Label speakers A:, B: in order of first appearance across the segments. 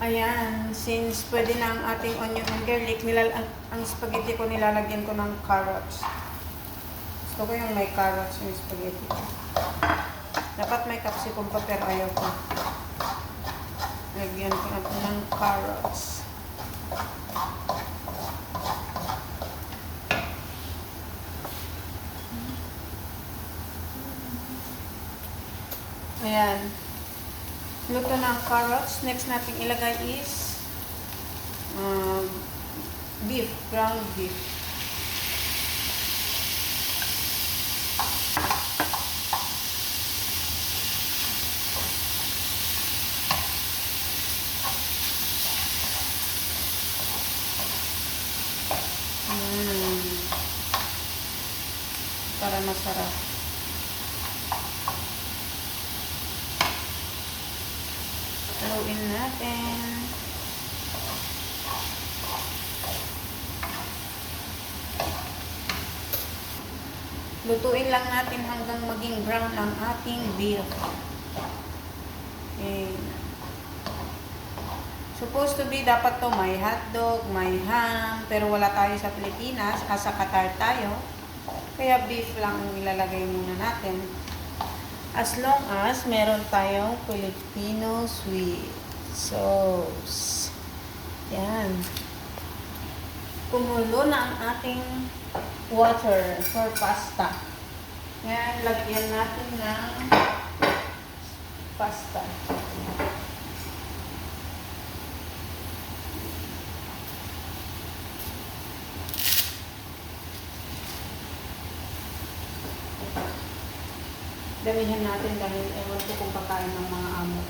A: Ayan, since pwede na ang ating onion and garlic, ang spaghetti ko nilalagyan ko ng carrots. Gusto ko yung may carrots yung spaghetti ko. Dapat may capsicum pa pero ayaw ko. Lagyan ko natin ng carrots. Ayan. Luto na ang carrots. Next natin ilagay is beef, ground beef. Para masarap. Haluin natin. Lutuin lang natin hanggang maging brown ang ating beef. Okay. Supposed to be dapat to may hotdog, may ham, pero wala tayo sa Pilipinas, sa Qatar tayo. Kaya beef lang ang ilalagay muna natin. As long as meron tayong Filipino sweet sauce. Yan. Kumulo na ang ating water for pasta. Yan, lagyan natin ng pasta. Damihan natin dahil ewan ko kung pagkain ng mga amo.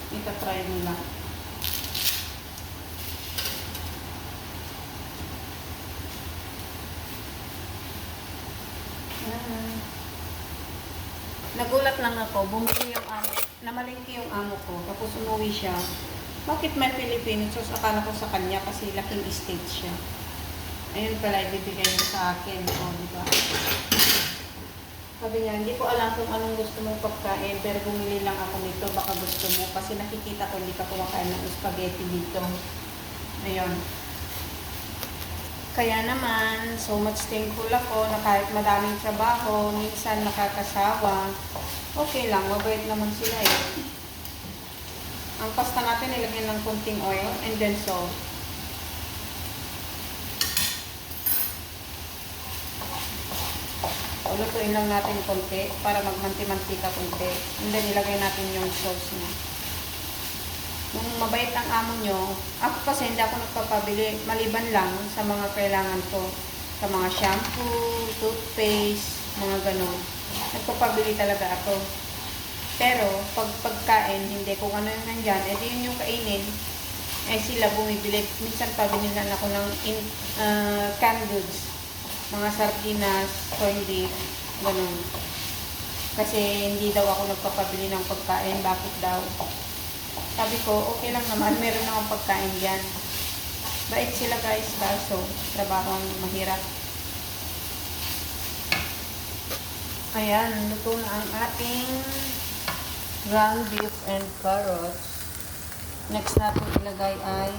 A: Ita-try nila. Nagulat lang ako. Bumili yung amo. Namalingki yung amo ko. Tapos umuwi siya. Bakit may Filipino sauce? Akala ko sa kanya kasi laking estate siya. Ayun pala, ibibigay niya sa akin. O, diba? Sabi niya, hindi ko alam kung anong gusto mong pagkain, pero bumili lang ako nito, baka gusto mo. Kasi nakikita ko, hindi ka kumakain ng spaghetti dito. Ayun. Kaya naman, so much thankful ako na kahit madaming trabaho, minsan nakakasawa, okay lang, mabait naman sila eh. Ang pasta natin, ilagyan ng konting oil and then salt. Lutuin lang natin konti para magmanti-mantika konti. And then ilagay natin yung sauce niya. Kung mabait ang amo nyo, ako kasi hindi ako nagpapabili, maliban lang sa mga kailangan ko. Sa mga shampoo, toothpaste, mga ganon. Nagpapabili talaga ako. Pero, pag pagkain, hindi kung ano yung nandyan, edi yun yung kainin. Eh sila bumibili. Minsan pa binilan ako ng canned goods. Mga sardinas, corned beef, ganun. Kasi hindi daw ako nagpapabili ng pagkain. Bakit daw? Sabi ko, okay lang naman. Meron akong pagkain dyan. Bait sila guys. So, trabaho ang mahirap. Ayan, luto na ang ating ground beef and carrots. Next natin ilagay ay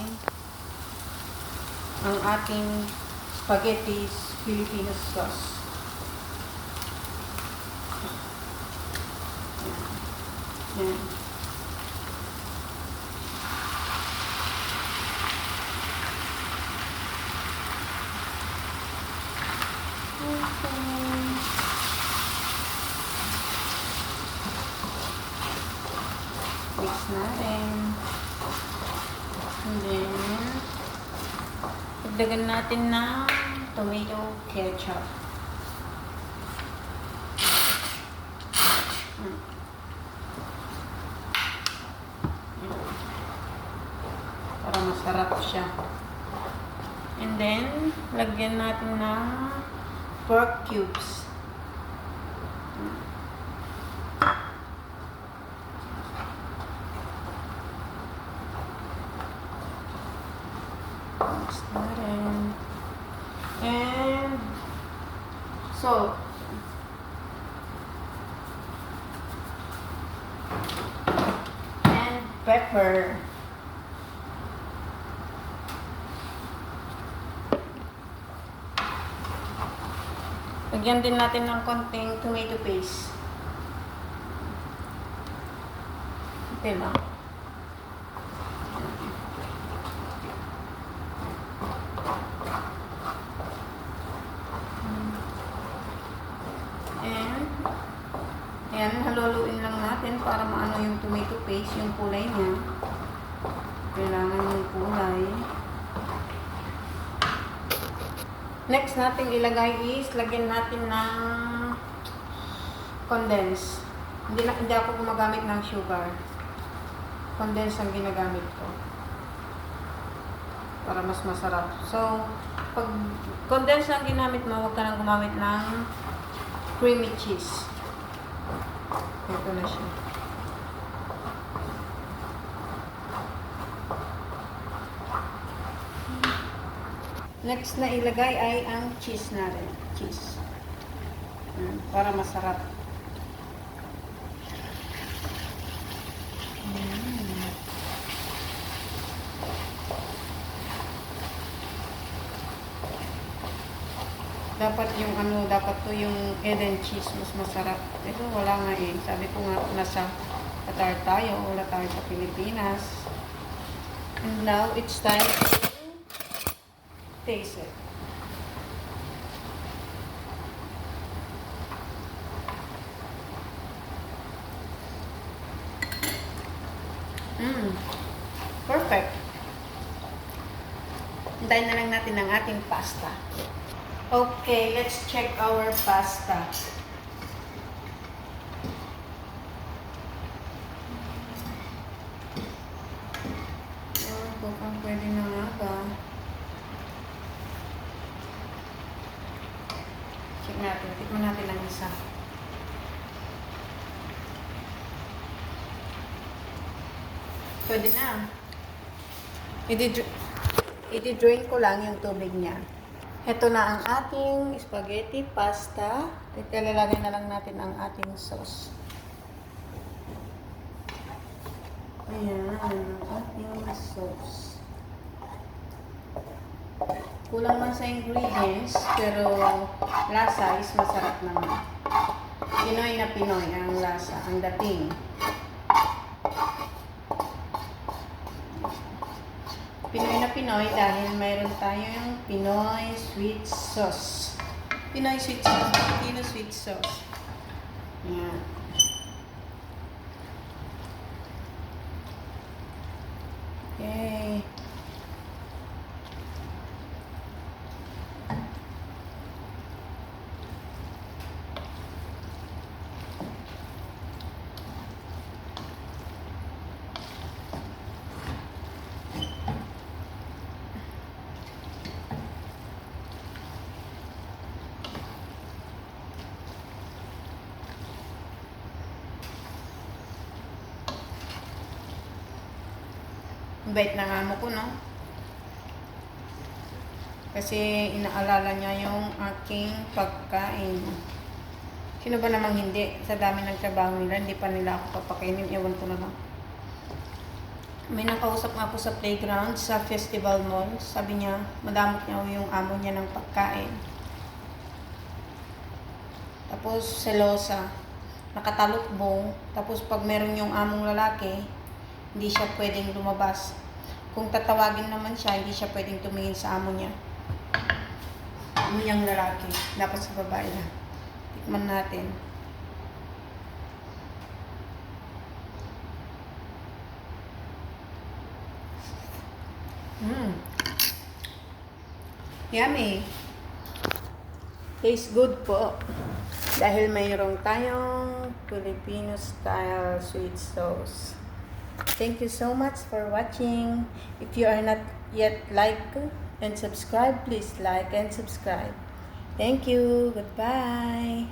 A: ang ating spaghetti Filipino sauce. Yan. Mix natin. And then, dagdagan natin ng tomato ketchup. Para masarap siya. And then, lagyan natin ng pork cubes. Mix natin. And salt. And pepper. Lagyan din natin ng konting tomato paste. Okay lang. Ayan, haluluin lang natin para maano yung tomato paste, yung kulay niya. Kailangan yung kulay. Next natin ilagay is, lagyan natin ng condense. Hindi ako gumagamit ng sugar. Condense ang ginagamit ko. Para mas masarap. So, pag condense ang ginamit mo, huwag ka nang gumamit ng creamy cheese. Ito na siya. Next na ilagay ay ang cheese natin. Cheese. Para masarap. Dapat yung dapat to yung Eden cheese mas masarap. Ito wala nga eh. Sabi ko nga nasa Qatar tayo, wala tayo sa Pilipinas. And now it's time to taste it. Perfect. Hintayin na lang natin ang ating pasta. Okay, let's check our pasta. Mukhang pwede na nga ba? Check natin. Tikman natin ang isa. Pwede na. I-drain ko lang yung tubig niya. Ito na ang ating spaghetti pasta. Ilalagay na lang natin ang ating sauce. Ayan, ang ating sauce. Kulang man sa ingredients, pero lasa is masarap naman. Pinoy na Pinoy ang lasa, ang dating. Pinoy na Pinoy dahil mayroon tayong Pinoy sweet sauce. Pinoy sweet sauce. Filipino sweet sauce. Ayan. Okay. Bait ng amo ko, no? Kasi inaalala niya yung aking pagkain. Sino ba namang hindi? Sa dami ng trabaho nila, hindi pa nila ako papakainin. Ewan ko na lang. May nakausap nga ako sa playground, sa festival mall. Sabi niya, madamot niya yung amo niya ng pagkain. Tapos, selosa. Nakatalukbong. Tapos, pag meron yung among lalaki, hindi siya pwedeng lumabas. Kung tatawagin naman siya, hindi siya pwedeng tumingin sa amo niya. Amo niyang lalaki. Dapat sa babae na. Tikman natin. Yummy. Tastes good po. Dahil mayroong tayong Filipino style sweet sauce. Thank you so much for watching. If you are not yet like and subscribe, please like and subscribe. Thank you. Goodbye.